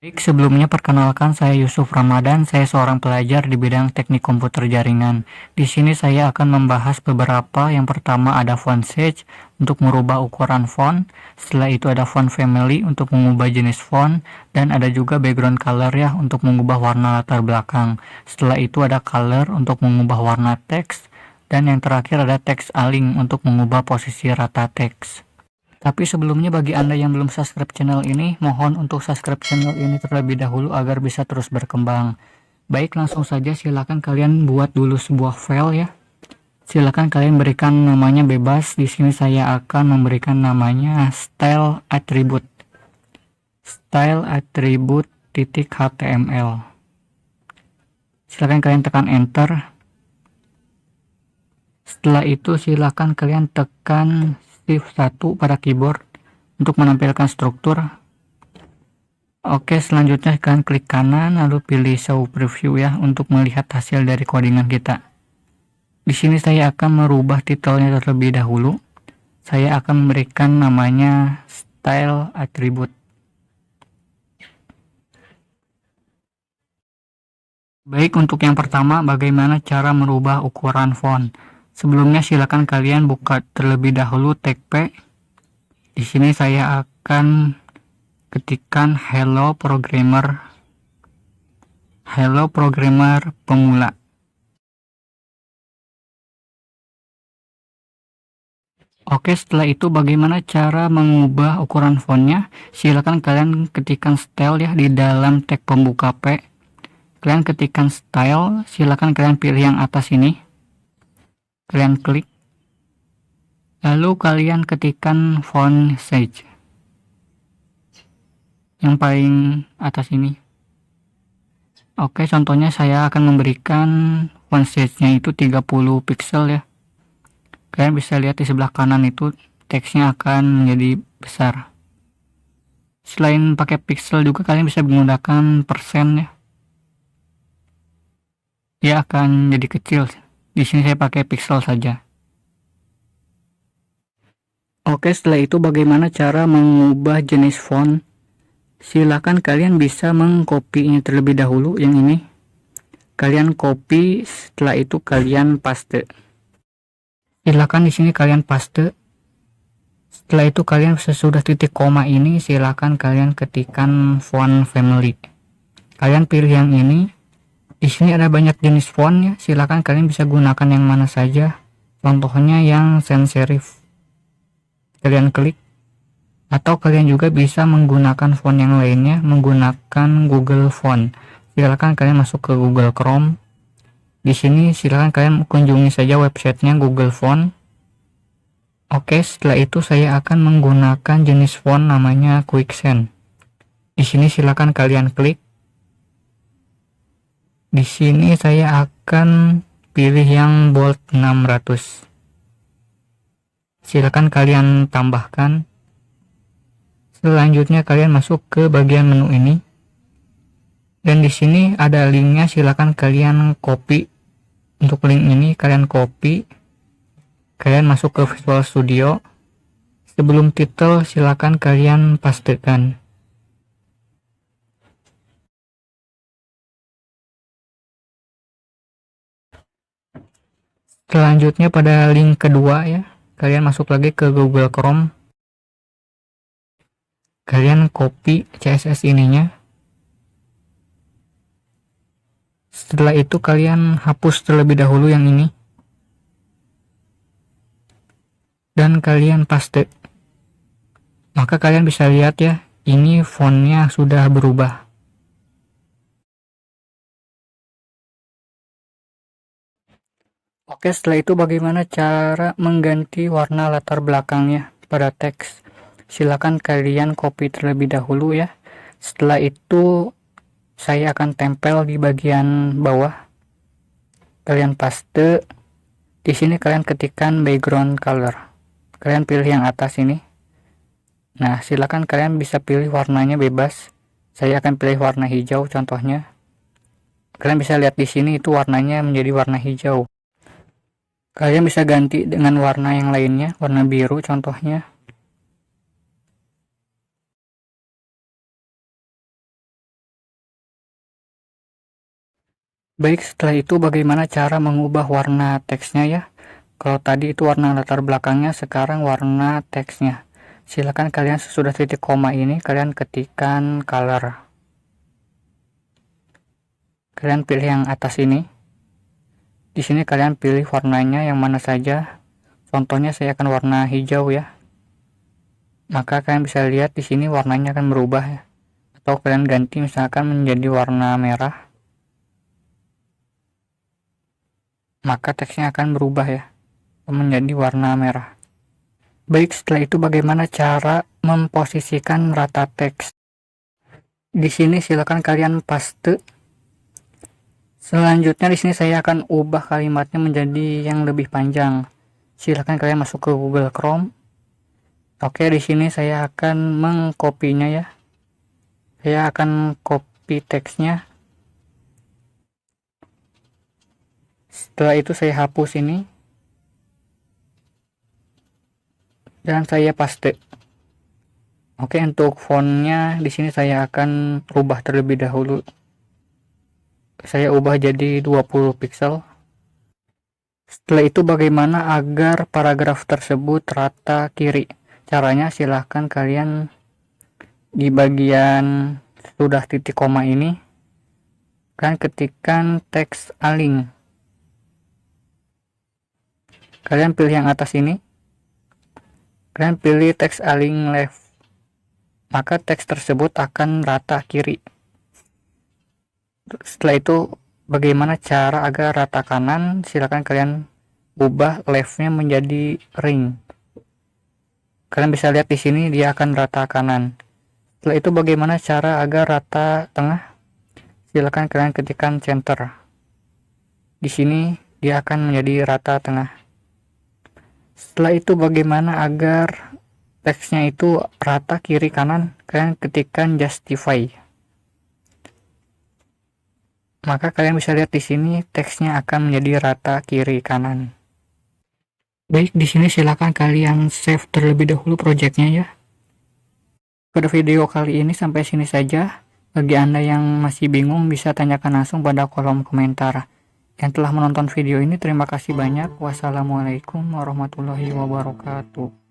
Baik, sebelumnya perkenalkan saya Yusuf Ramadan, saya seorang pelajar di bidang teknik komputer jaringan. Di sini saya akan membahas beberapa. Yang pertama ada font size untuk merubah ukuran font, setelah itu ada font family untuk mengubah jenis font, dan ada juga background color ya untuk mengubah warna latar belakang. Setelah itu ada color untuk mengubah warna teks, dan yang terakhir ada text align untuk mengubah posisi rata teks. Tapi sebelumnya bagi Anda yang belum subscribe channel ini, mohon untuk subscribe channel ini terlebih dahulu agar bisa terus berkembang. Baik, langsung saja silakan kalian buat dulu sebuah file ya. Silakan kalian berikan namanya bebas. Di sini saya akan memberikan namanya style attribute. Style attribute.html. Silakan kalian tekan enter. Setelah itu silakan kalian tekan Shift 1 pada keyboard untuk menampilkan struktur. Oke, selanjutnya kalian klik kanan lalu pilih show preview ya untuk melihat hasil dari codingan kita. Di sini saya akan merubah titelnya terlebih dahulu. Saya akan memberikan namanya style attribute. Baik, untuk yang pertama bagaimana cara merubah ukuran font. Sebelumnya silakan kalian buka terlebih dahulu TechPad. Di sini saya akan ketikkan hello programmer pemula. Oke, setelah itu bagaimana cara mengubah ukuran fontnya? Silakan kalian ketikkan style ya di dalam tag pembuka P. Kalian ketikkan style, silakan kalian pilih yang atas ini. Kalian klik, lalu kalian ketikkan font size yang paling atas ini. Oke, contohnya saya akan memberikan font size-nya itu 30 pixel ya. Kalian bisa lihat di sebelah kanan itu teksnya akan menjadi besar. Selain pakai pixel juga kalian bisa menggunakan persen ya. Dia akan jadi kecil. Di sini saya pakai pixel saja. Oke, setelah itu bagaimana cara mengubah jenis font? Silakan kalian bisa mengkopinya terlebih dahulu yang ini. Kalian copy, setelah itu kalian paste. Silakan di sini kalian paste. Setelah itu kalian sesudah titik koma ini silakan kalian ketikkan font family. Kalian pilih yang ini. Di sini ada banyak jenis font ya, silakan kalian bisa gunakan yang mana saja. Contohnya yang sans serif. Kalian klik. Atau kalian juga bisa menggunakan font yang lainnya menggunakan Google Font. Silakan kalian masuk ke Google Chrome. Di sini silakan kalian kunjungi saja websitenya Google Font. Oke, setelah itu saya akan menggunakan jenis font namanya Quicksand. Di sini silakan kalian klik. Di sini saya akan pilih yang bold 600. Silakan kalian tambahkan. Selanjutnya kalian masuk ke bagian menu ini. Dan di sini ada linknya, silakan kalian copy. Untuk link ini kalian copy. Kalian masuk ke Visual Studio. Sebelum titel silakan kalian pastekan. Selanjutnya pada link kedua ya, kalian masuk lagi ke Google Chrome. Kalian copy CSS ininya. Setelah itu kalian hapus terlebih dahulu yang ini. Dan kalian paste. Maka kalian bisa lihat ya, ini fontnya sudah berubah. Oke, setelah itu bagaimana cara mengganti warna latar belakangnya pada teks? Silakan kalian copy terlebih dahulu ya. Setelah itu saya akan tempel di bagian bawah. Kalian paste. Di sini kalian ketikkan background color. Kalian pilih yang atas ini. Nah, silakan kalian bisa pilih warnanya bebas. Saya akan pilih warna hijau contohnya. Kalian bisa lihat di sini itu warnanya menjadi warna hijau. Kalian bisa ganti dengan warna yang lainnya, warna biru contohnya. Baik, setelah itu bagaimana cara mengubah warna teksnya ya. Kalau tadi itu warna latar belakangnya, sekarang warna teksnya. Silakan kalian sesudah titik koma ini kalian ketikkan color. Kalian pilih yang atas ini. Di sini kalian pilih warnanya yang mana saja. Contohnya saya akan warna hijau ya. Maka kalian bisa lihat di sini warnanya akan berubah ya. Atau kalian ganti misalkan menjadi warna merah. Maka teksnya akan berubah ya, menjadi warna merah. Baik, setelah itu bagaimana cara memposisikan rata teks. Di sini silakan kalian paste. Selanjutnya di sini saya akan ubah kalimatnya menjadi yang lebih panjang. Silakan kalian masuk ke Google Chrome. Oke, di sini saya akan mengkopinya ya. Saya akan copy teksnya. Setelah itu saya hapus ini. Dan saya paste. Oke, untuk fontnya di sini saya akan rubah terlebih dahulu. Saya ubah jadi 20 pixel. Setelah itu bagaimana agar paragraf tersebut rata kiri? Caranya silahkan kalian di bagian sudah titik koma ini kalian ketikkan teks align. Kalian pilih yang atas ini. Kalian pilih teks align left. Maka teks tersebut akan rata kiri. Setelah itu bagaimana cara agar rata kanan? Silakan kalian ubah leftnya menjadi ring. Kalian bisa lihat di sini dia akan rata kanan. Setelah itu bagaimana cara agar rata tengah? Silakan kalian ketikkan center. Di sini dia akan menjadi rata tengah. Setelah itu bagaimana agar teksnya itu rata kiri kanan? Kalian ketikkan justify. Maka kalian bisa lihat di sini teksnya akan menjadi rata kiri kanan. Baik, di sini silakan kalian save terlebih dahulu projectnya ya. Pada video kali ini sampai sini saja. Bagi Anda yang masih bingung bisa tanyakan langsung pada kolom komentar. Yang telah menonton video ini terima kasih banyak. Wassalamualaikum warahmatullahi wabarakatuh.